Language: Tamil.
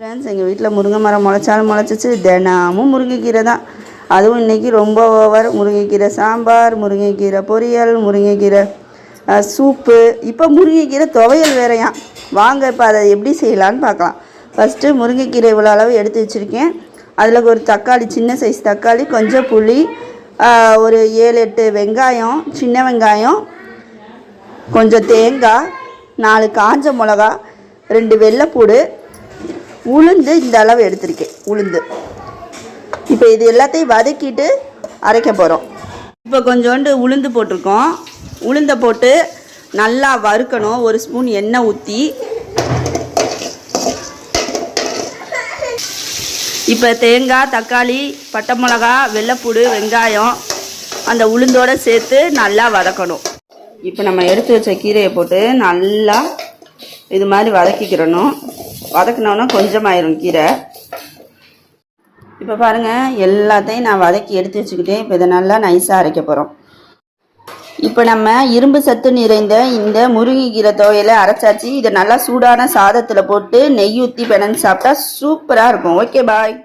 ஃப்ரெண்ட்ஸ், எங்கள் வீட்டில் முருங்கை மரம் முளைச்சாலும் முளைச்சிச்சு. தினமும் முருங்கைக்கீரை தான். அதுவும் இன்றைக்கி ரொம்ப ஓவர். முருங்கைக்கீரை சாம்பார், முருங்கைக்கீரை பொரியல், முருங்கைக்கீரை சூப்பு, இப்போ முருங்கைக்கீரை துவையல் வேறையாம். வாங்க இப்போ அதை எப்படி செய்யலான்னு பார்க்கலாம். ஃபஸ்ட்டு முருங்கைக்கீரை இவ்வளோ அளவு எடுத்து வச்சுருக்கேன். அதில் ஒரு தக்காளி, சின்ன சைஸ் தக்காளி, கொஞ்சம் புளி, ஒரு 7-8 வெங்காயம், சின்ன வெங்காயம், கொஞ்சம் தேங்காய், 4 காஞ்ச மிளகா, 2 வெள்ளைப்பூடு, உளுந்து இந்த அளவு எடுத்திருக்கேன். உளுந்து இப்போ இது எல்லாத்தையும் வதக்கிட்டு அரைக்க போகிறோம். இப்போ கொஞ்சோண்டு உளுந்து போட்டிருக்கோம். உளுந்தை போட்டு நல்லா வறுக்கணும். 1 ஸ்பூன் எண்ணெய் ஊற்றி இப்போ தேங்காய், தக்காளி, பட்டை மிளகா, வெள்ளைப்பூடு, வெங்காயம் அந்த உளுந்தோடு சேர்த்து நல்லா வதக்கணும். இப்போ நம்ம எடுத்து வச்ச கீரையை போட்டு நல்லா இது மாதிரி வதக்கிக்கிறணும். வதக்கினோன்னா கொஞ்சமாயிரும் கீரை. இப்போ பாருங்கள், எல்லாத்தையும் நான் வதக்கி எடுத்து வச்சுக்கிட்டேன். இப்போ இதை நல்லா நைஸாக அரைக்க போகிறோம். இப்போ நம்ம இரும்பு சத்து நிறைந்த இந்த முருங்கைக்கீரை துவையலை அரைச்சாச்சு. இதை நல்லா சூடான சாதத்தில் போட்டு நெய் ஊற்றி பிணைஞ்சு சாப்பிட்டா சூப்பராக இருக்கும். ஓகே, பாய்.